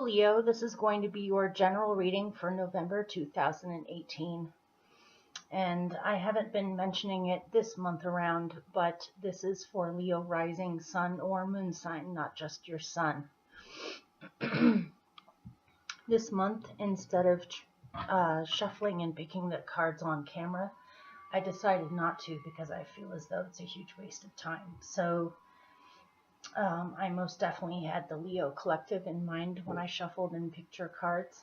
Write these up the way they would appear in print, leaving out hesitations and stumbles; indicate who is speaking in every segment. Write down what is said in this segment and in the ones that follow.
Speaker 1: Leo, this is going to be your general reading for November 2018. And I haven't been mentioning it this month around, but this is for Leo rising, sun, or moon sign, not just your sun. This month, instead of shuffling and picking the cards on camera, I decided not to because I feel as though it's a huge waste of time. So I most definitely had the Leo collective in mind when I shuffled and picked your cards.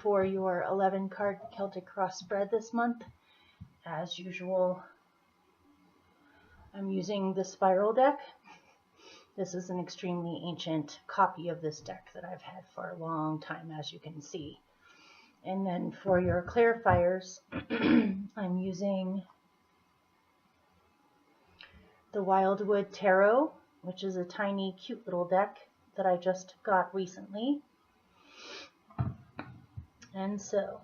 Speaker 1: For your 11 card Celtic cross spread this month, as usual, I'm using the spiral deck. This is an extremely ancient copy of this deck that I've had for a long time, as you can see. And then for your clarifiers, I'm using the Wildwood Tarot, which is a tiny, cute little deck that I just got recently. And so,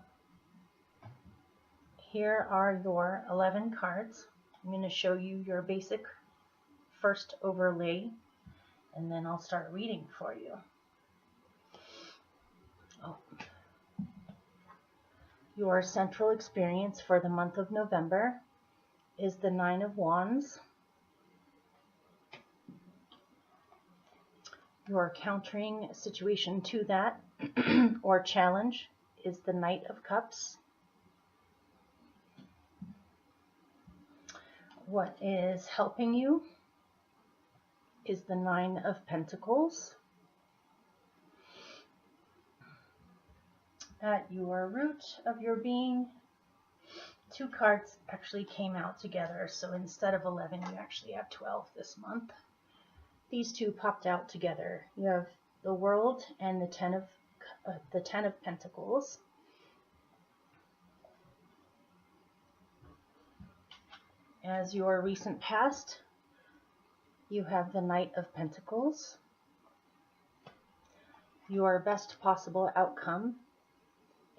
Speaker 1: here are your 11 cards. I'm going to show you your basic first overlay, and then I'll start reading for you. Your central experience for the month of November is the 9 of Wands. Your countering situation to that or challenge is the Knight of Cups. What is helping you is the 9 of Pentacles. At your root of your being, 2 cards actually came out together, so instead of 11, you actually have 12 this month. These 2 popped out together. You have the World and the 10 of Pentacles. As your recent past, you have the Knight of Pentacles. Your best possible outcome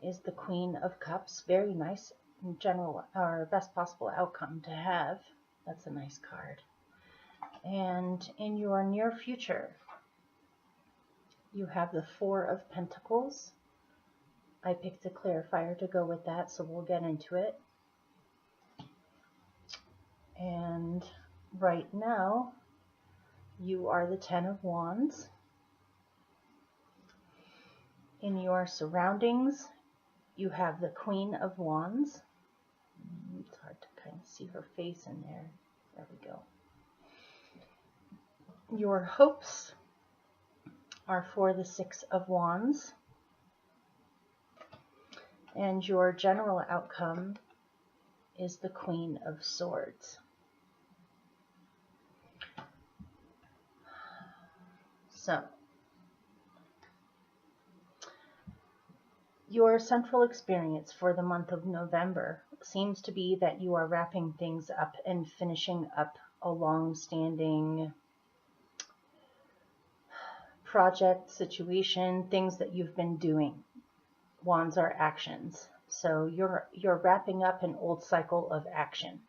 Speaker 1: is the Queen of Cups. Very nice in general, or best possible outcome to have. That's a nice card. And in your near future, you have the 4 of Pentacles. I picked a clarifier to go with that, so we'll get into it. And right now, you are the 10 of Wands. In your surroundings, you have the Queen of Wands. It's hard to kind of see her face in there. There we go. Your hopes are for the 6 of Wands. And your general outcome is the Queen of Swords. So, your central experience for the month of November seems to be that you are wrapping things up and finishing up a long-standing project, situation, things that you've been doing. Wands are actions. So you're wrapping up an old cycle of action.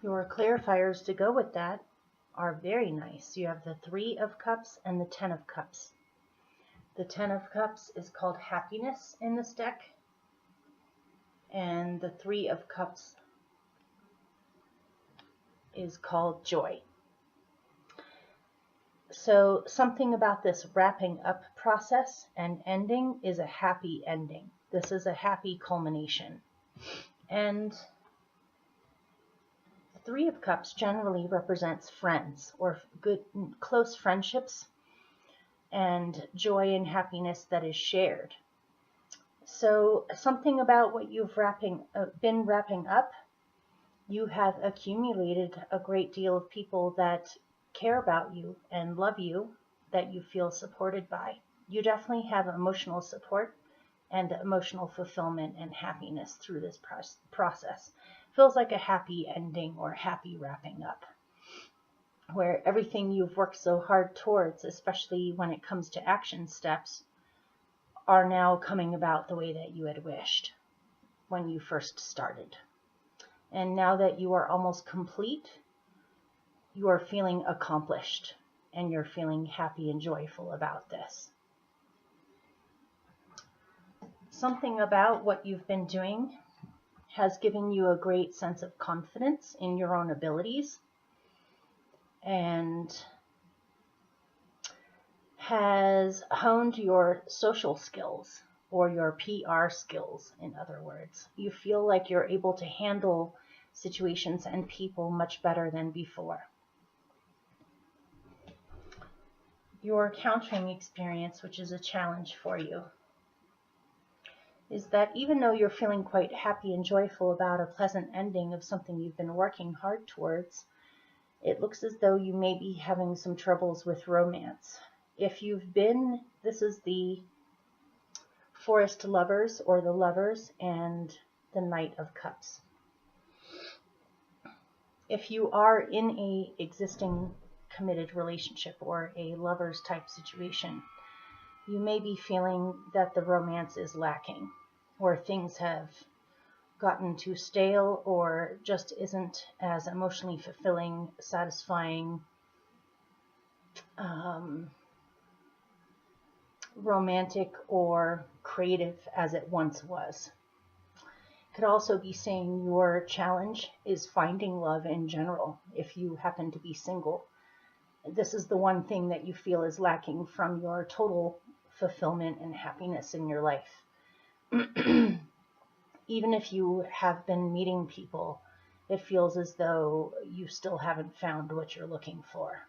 Speaker 1: Your clarifiers to go with that are very nice. You have the 3 of Cups and the 10 of Cups. The 10 of Cups is called happiness in this deck, and the 3 of Cups is called joy. So something about this wrapping up process and ending is a happy ending. This is a happy culmination. And 3 of Cups generally represents friends or good, close friendships and joy and happiness that is shared. So something about what you've been wrapping up, you have accumulated a great deal of people that care about you and love you, that you feel supported by. You definitely have emotional support and emotional fulfillment and happiness through this process. Feels like a happy ending or happy wrapping up, where everything you've worked so hard towards, especially when it comes to action steps, are now coming about the way that you had wished when you first started. And now that you are almost complete, you are feeling accomplished and you're feeling happy and joyful about this. Something about what you've been doing has given you a great sense of confidence in your own abilities and has honed your social skills, or your PR skills, in other words. You feel like you're able to handle situations and people much better than before. Your countering experience, which is a challenge for you, is that even though you're feeling quite happy and joyful about a pleasant ending of something you've been working hard towards, it looks as though you may be having some troubles with romance. If you've been, this is the Forest Lovers, or the Lovers, and the Knight of Cups. If you are in a existing committed relationship or a lovers type situation, you may be feeling that the romance is lacking, or things have gotten too stale, or just isn't as emotionally fulfilling, satisfying, romantic, or creative as it once was. It could also be saying your challenge is finding love in general. If you happen to be single, this is the one thing that you feel is lacking from your total fulfillment and happiness in your life. Even if you have been meeting people, it feels as though you still haven't found what you're looking for.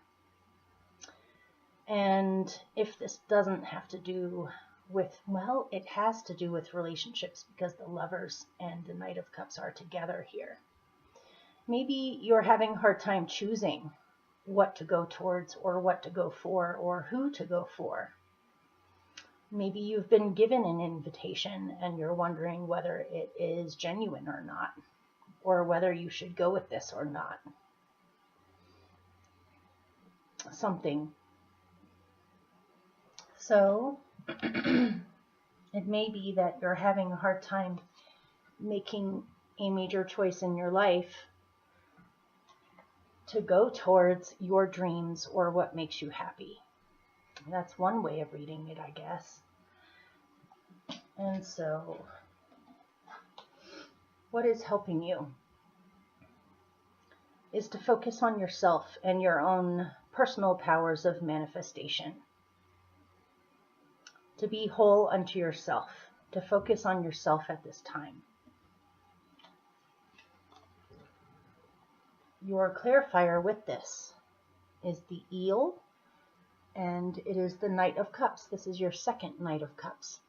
Speaker 1: And if this doesn't have to do with, well, it has to do with relationships, because the Lovers and the Knight of Cups are together here. Maybe you're having a hard time choosing what to go towards, or what to go for, or who to go for. Maybe you've been given an invitation and you're wondering whether it is genuine or not, or whether you should go with this or not. Something. So it may be that you're having a hard time making a major choice in your life to go towards your dreams or what makes you happy. That's one way of reading it, I guess. And so, what is helping you is to focus on yourself and your own personal powers of manifestation. To be whole unto yourself, to focus on yourself at this time. Your clarifier with this is the Eel, and it is the Knight of Cups. This is your second Knight of Cups.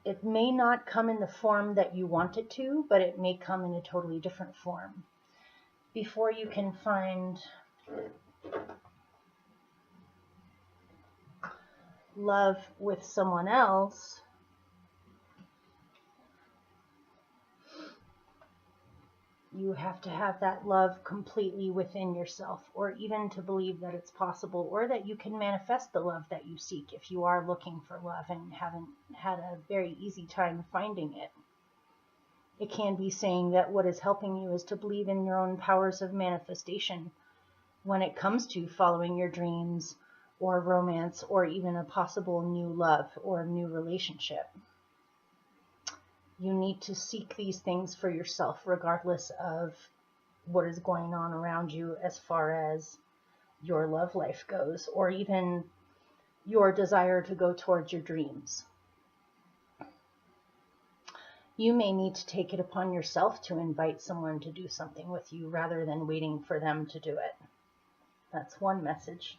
Speaker 1: It may not come in the form that you want it to, but it may come in a totally different form. Before you can find love with someone else, you have to have that love completely within yourself, or even to believe that it's possible, or that you can manifest the love that you seek if you are looking for love and haven't had a very easy time finding it. It can be saying that what is helping you is to believe in your own powers of manifestation when it comes to following your dreams, or romance, or even a possible new love or new relationship. You need to seek these things for yourself, regardless of what is going on around you as far as your love life goes, or even your desire to go towards your dreams. You may need to take it upon yourself to invite someone to do something with you rather than waiting for them to do it. That's one message.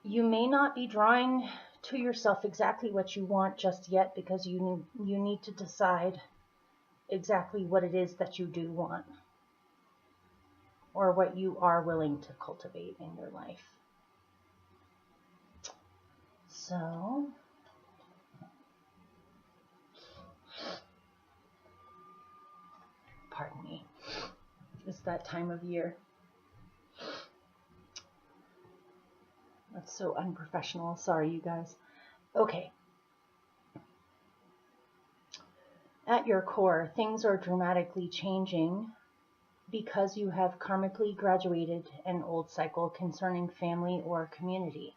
Speaker 1: You may not be drawing to yourself exactly what you want just yet, because you need to decide exactly what it is that you do want, or what you are willing to cultivate in your life. So, pardon me, it's that time of year. That's so unprofessional. Sorry, you guys. Okay. At your core, things are dramatically changing because you have karmically graduated an old cycle concerning family or community.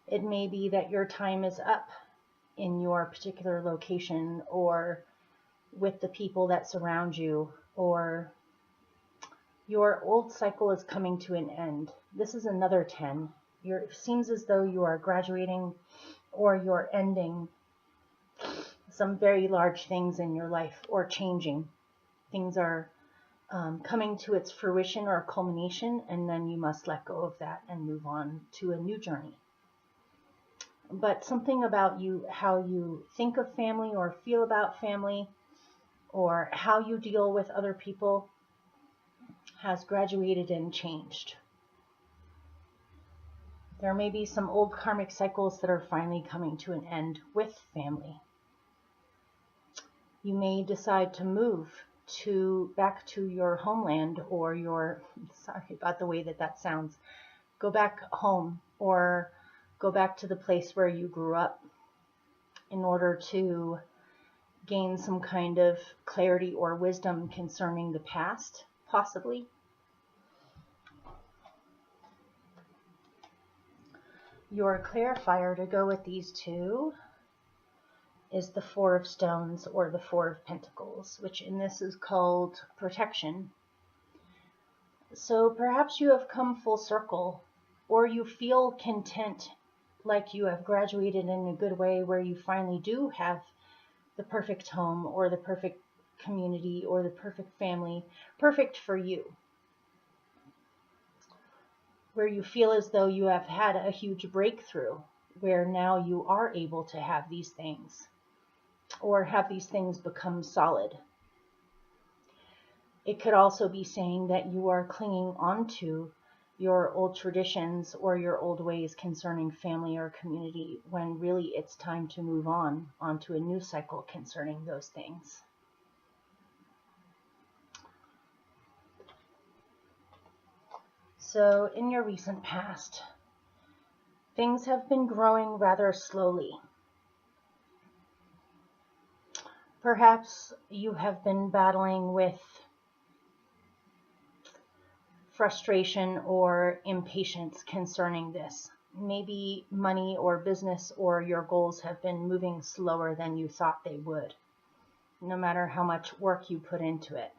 Speaker 1: It may be that your time is up in your particular location or with the people that surround you, or your old cycle is coming to an end. This is another 10. It seems as though you are graduating or you're ending some very large things in your life, or changing. Things are coming to its fruition or culmination, and then you must let go of that and move on to a new journey. But something about you, how you think of family or feel about family, or how you deal with other people, has graduated and changed. There may be some old karmic cycles that are finally coming to an end with family. You may decide to move back to your homeland, or sorry about the way that sounds, go back home or go back to the place where you grew up in order to gain some kind of clarity or wisdom concerning the past, possibly. Your clarifier to go with these two is the Four of Stones, or the Four of Pentacles, which in this is called protection. So perhaps you have come full circle, or you feel content, like you have graduated in a good way, where you finally do have the perfect home or the perfect community or the perfect family, perfect for you, where you feel as though you have had a huge breakthrough, where now you are able to have these things, or have these things become solid. It could also be saying that you are clinging onto your old traditions or your old ways concerning family or community, when really it's time to move onto a new cycle concerning those things. So in your recent past, things have been growing rather slowly. Perhaps you have been battling with frustration or impatience concerning this. Maybe money or business or your goals have been moving slower than you thought they would, no matter how much work you put into it.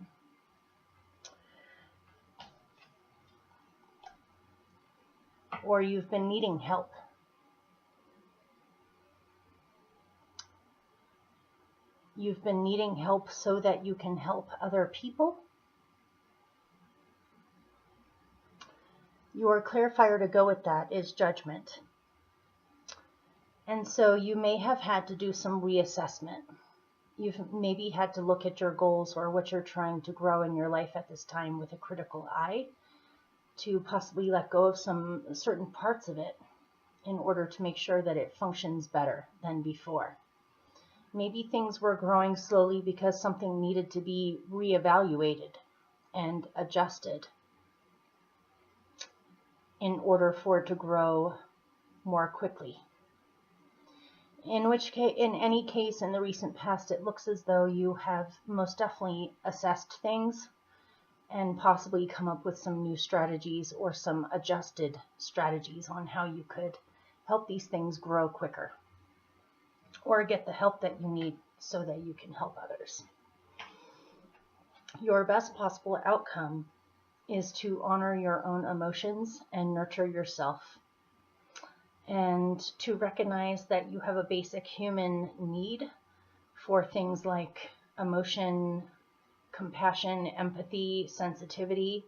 Speaker 1: Or you've been needing help. You've been needing help so that you can help other people. Your clarifier to go with that is judgment. And so you may have had to do some reassessment. You've maybe had to look at your goals or what you're trying to grow in your life at this time with a critical eye, to possibly let go of some certain parts of it in order to make sure that it functions better than before. Maybe things were growing slowly because something needed to be reevaluated and adjusted in order for it to grow more quickly. In any case, in the recent past, it looks as though you have most definitely assessed things and possibly come up with some new strategies or some adjusted strategies on how you could help these things grow quicker, or get the help that you need so that you can help others. Your best possible outcome is to honor your own emotions and nurture yourself, and to recognize that you have a basic human need for things like emotion, compassion, empathy, sensitivity.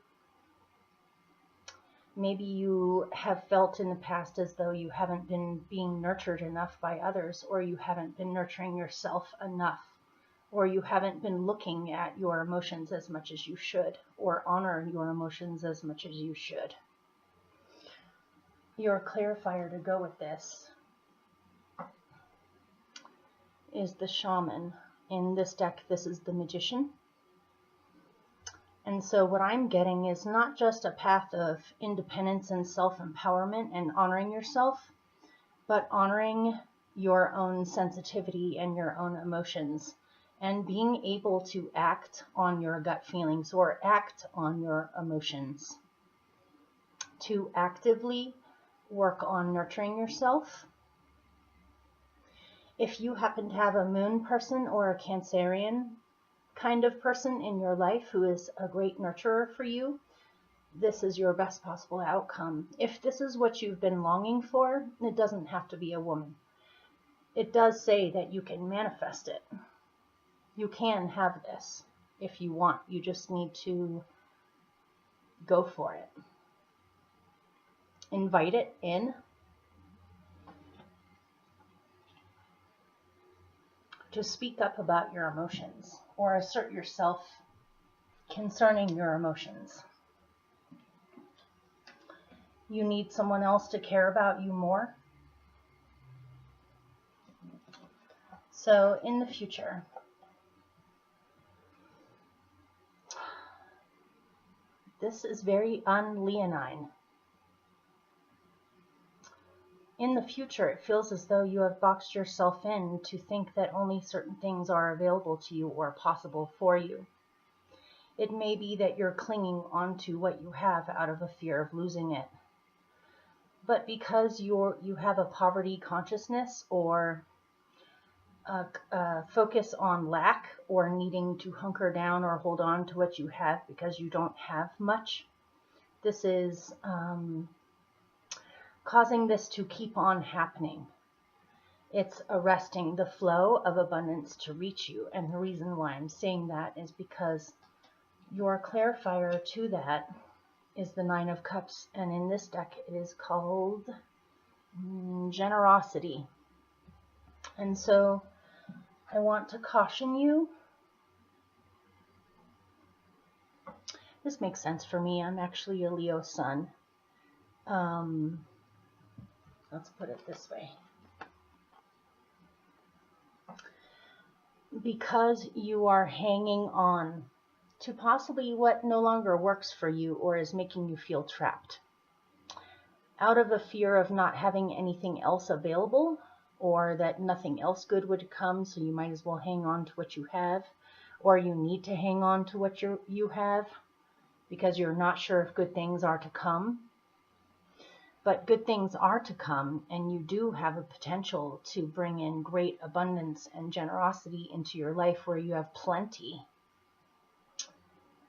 Speaker 1: Maybe you have felt in the past as though you haven't been being nurtured enough by others, or you haven't been nurturing yourself enough, or you haven't been looking at your emotions as much as you should, or honor your emotions as much as you should. Your clarifier to go with this is the Shaman. In this deck, this is the Magician. And so what I'm getting is not just a path of independence and self-empowerment and honoring yourself, but honoring your own sensitivity and your own emotions, and being able to act on your gut feelings or act on your emotions, to actively work on nurturing yourself. If you happen to have a moon person or a Cancerian kind of person in your life who is a great nurturer for you, this is your best possible outcome. If this is what you've been longing for, it doesn't have to be a woman. It does say that you can manifest it. You can have this if you want. You just need to go for it. Invite it in. To speak up about your emotions or assert yourself concerning your emotions. You need someone else to care about you more. So in the future, this is very un-leonine. In the future, it feels as though you have boxed yourself in to think that only certain things are available to you or possible for you. It may be that you're clinging onto what you have out of a fear of losing it. But because you have a poverty consciousness or a focus on lack or needing to hunker down or hold on to what you have because you don't have much, this is causing this to keep on happening. It's arresting the flow of abundance to reach you. And the reason why I'm saying that is because your clarifier to that is the Nine of Cups. And in this deck, it is called generosity. And so I want to caution you. This makes sense for me. I'm actually a Leo sun. Let's put it this way. Because you are hanging on to possibly what no longer works for you or is making you feel trapped. Out of a fear of not having anything else available, or that nothing else good would come, so you might as well hang on to what you have, or you need to hang on to what you have because you're not sure if good things are to come. But good things are to come, and you do have a potential to bring in great abundance and generosity into your life where you have plenty.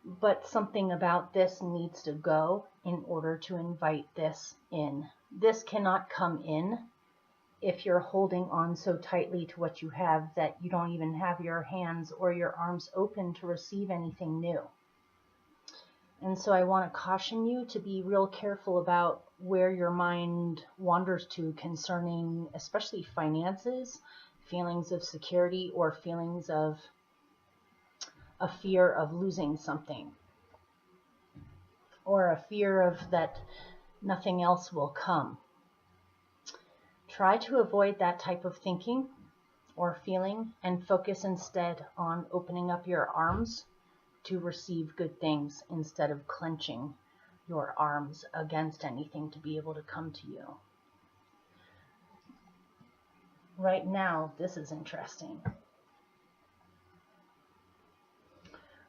Speaker 1: But something about this needs to go in order to invite this in. This cannot come in if you're holding on so tightly to what you have that you don't even have your hands or your arms open to receive anything new. And so I want to caution you to be real careful about where your mind wanders to concerning especially finances, feelings of security, or feelings of a fear of losing something, or a fear of that nothing else will come. Try to avoid that type of thinking or feeling and focus instead on opening up your arms to receive good things instead of clenching your arms against anything to be able to come to you. Right now, this is interesting.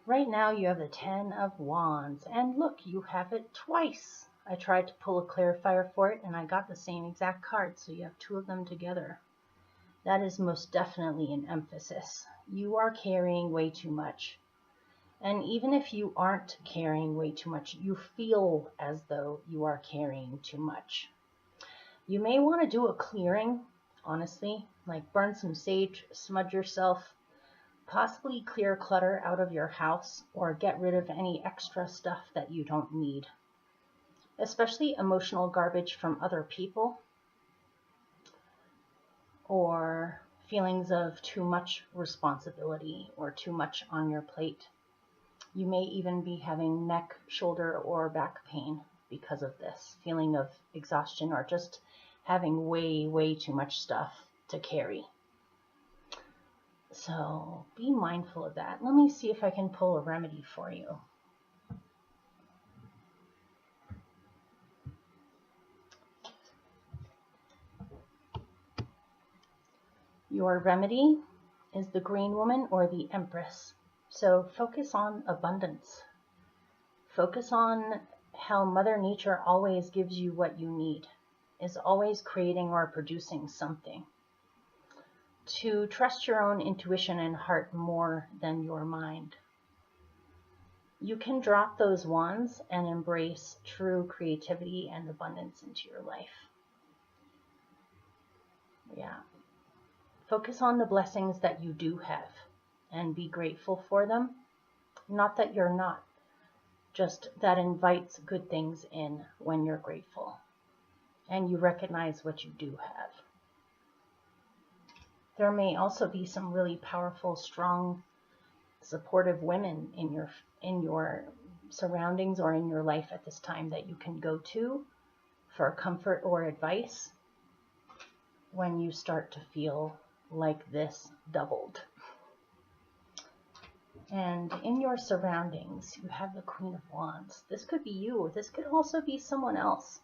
Speaker 1: Right now you have the Ten of Wands, and look, you have it twice. I tried to pull a clarifier for it and I got the same exact card, so you have two of them together. That is most definitely an emphasis. You are carrying way too much. And even if you aren't carrying way too much, you feel as though you are carrying too much. You may want to do a clearing, honestly, like burn some sage, smudge yourself, possibly clear clutter out of your house, or get rid of any extra stuff that you don't need, especially emotional garbage from other people or feelings of too much responsibility or too much on your plate. You may even be having neck, shoulder, or back pain because of this feeling of exhaustion or just having way too much stuff to carry. So be mindful of that. Let me see if I can pull a remedy for you. Your remedy is the Green Woman or the Empress. So focus on abundance. Focus on how Mother Nature always gives you what you need, is always creating or producing something. To trust your own intuition and heart more than your mind. You can drop those wands and embrace true creativity and abundance into your life. Yeah. Focus on the blessings that you do have and be grateful for them. Not that you're not, just that invites good things in when you're grateful and you recognize what you do have. There may also be some really powerful, strong, supportive women in your surroundings or in your life at this time that you can go to for comfort or advice when you start to feel like this doubled. And in your surroundings, you have the Queen of Wands. This could be you. This could also be someone else.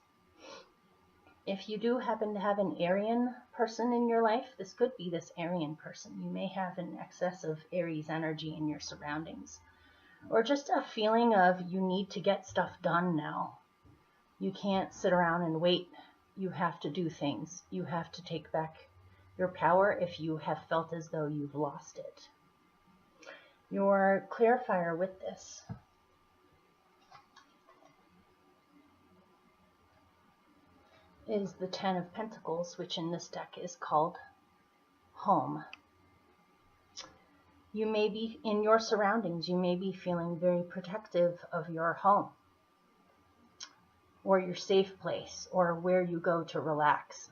Speaker 1: If you do happen to have an Aryan person in your life, this could be this Aryan person. You may have an excess of Aries energy in your surroundings. Or just a feeling of you need to get stuff done now. You can't sit around and wait. You have to do things. You have to take back your power if you have felt as though you've lost it. Your clarifier with this is the Ten of Pentacles, which in this deck is called Home. You may be in your surroundings, you may be feeling very protective of your home or your safe place or where you go to relax.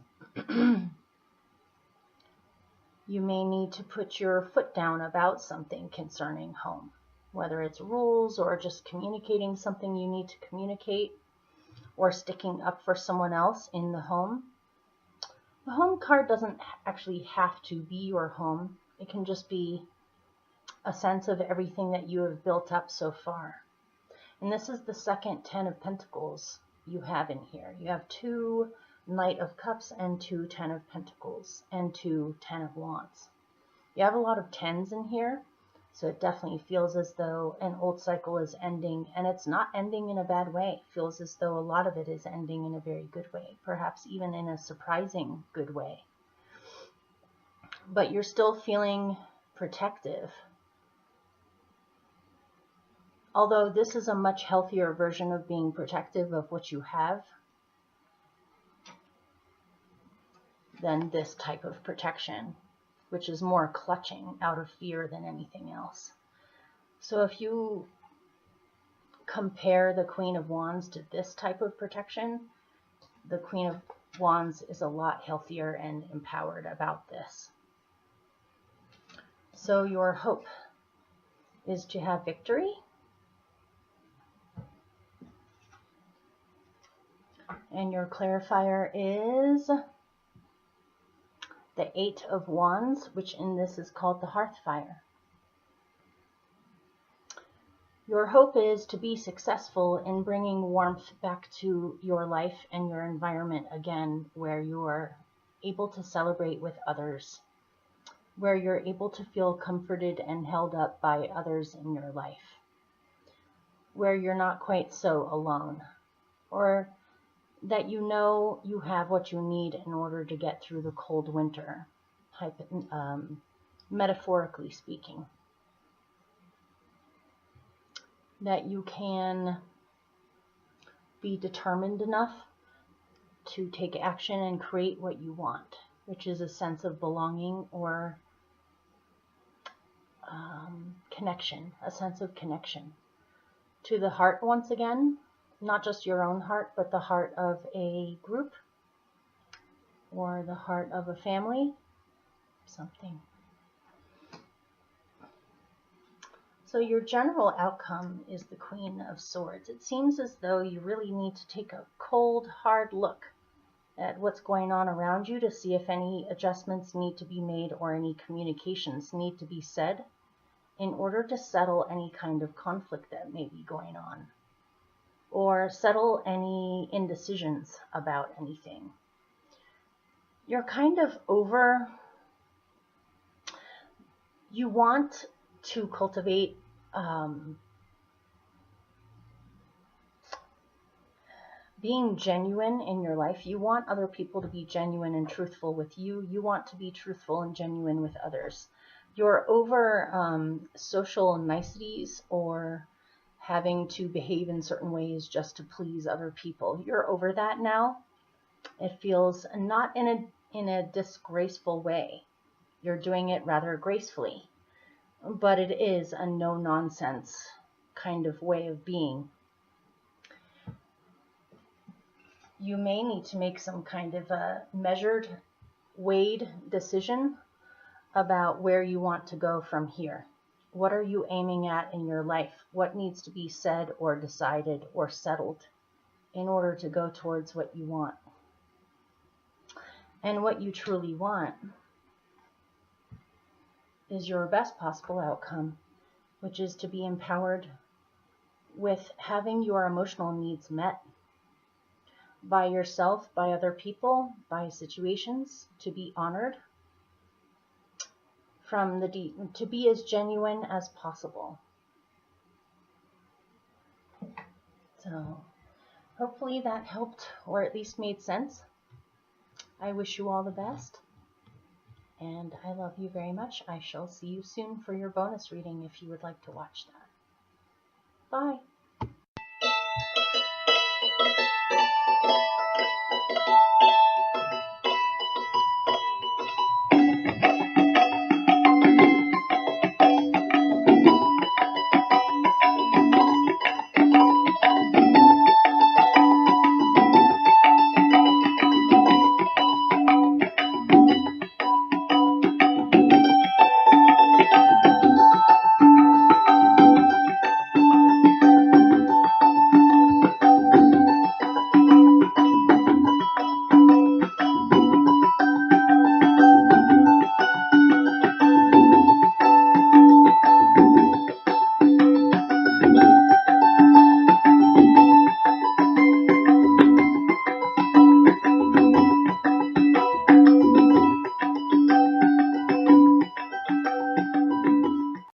Speaker 1: You may need to put your foot down about something concerning home, whether it's rules or just communicating something you need to communicate or sticking up for someone else in the home. The home card doesn't actually have to be your home. It can just be a sense of everything that you have built up so far. And this is the second Ten of Pentacles you have in here. You have 2 Knight of Cups and 2 Ten of Pentacles and 2 Ten of Wands. You have a lot of tens in here, so it definitely feels as though an old cycle is ending, and it's not ending in a bad way. It feels as though a lot of it is ending in a very good way, perhaps even in a surprising good way. But you're still feeling protective. Although this is a much healthier version of being protective of what you have than this type of protection, which is more clutching out of fear than anything else. So if you compare the Queen of Wands to this type of protection, the Queen of Wands is a lot healthier and empowered about this. So your hope is to have victory. And your clarifier is the 8 of Wands, which in this is called the Hearthfire. Your hope is to be successful in bringing warmth back to your life and your environment again, where you are able to celebrate with others, where you're able to feel comforted and held up by others in your life, where you're not quite so alone, or that you know you have what you need in order to get through the cold winter, metaphorically speaking. That you can be determined enough to take action and create what you want, which is a sense of belonging or connection, a sense of connection to the heart once again. Not just your own heart, but the heart of a group or the heart of a family, something. So your general outcome is the Queen of Swords. It seems as though you really need to take a cold, hard look at what's going on around you to see if any adjustments need to be made or any communications need to be said in order to settle any kind of conflict that may be going on, or settle any indecisions about anything. You're kind of over You want to cultivate being genuine in your life. You want other people to be genuine and truthful with you. You want to be truthful and genuine with others. You're over social niceties or having to behave in certain ways just to please other people. You're over that now. It feels not in a disgraceful way. You're doing it rather gracefully, but it is a no-nonsense kind of way of being. You may need to make some kind of a measured, weighed decision about where you want to go from here. What are you aiming at in your life? What needs to be said or decided or settled in order to go towards what you want? And what you truly want is your best possible outcome, which is to be empowered with having your emotional needs met by yourself, by other people, by situations, to be honored from the deep, to be as genuine as possible. So hopefully that helped, or at least made sense. I wish you all the best, and I love you very much. I shall see you soon for your bonus reading if you would like to watch that. Bye.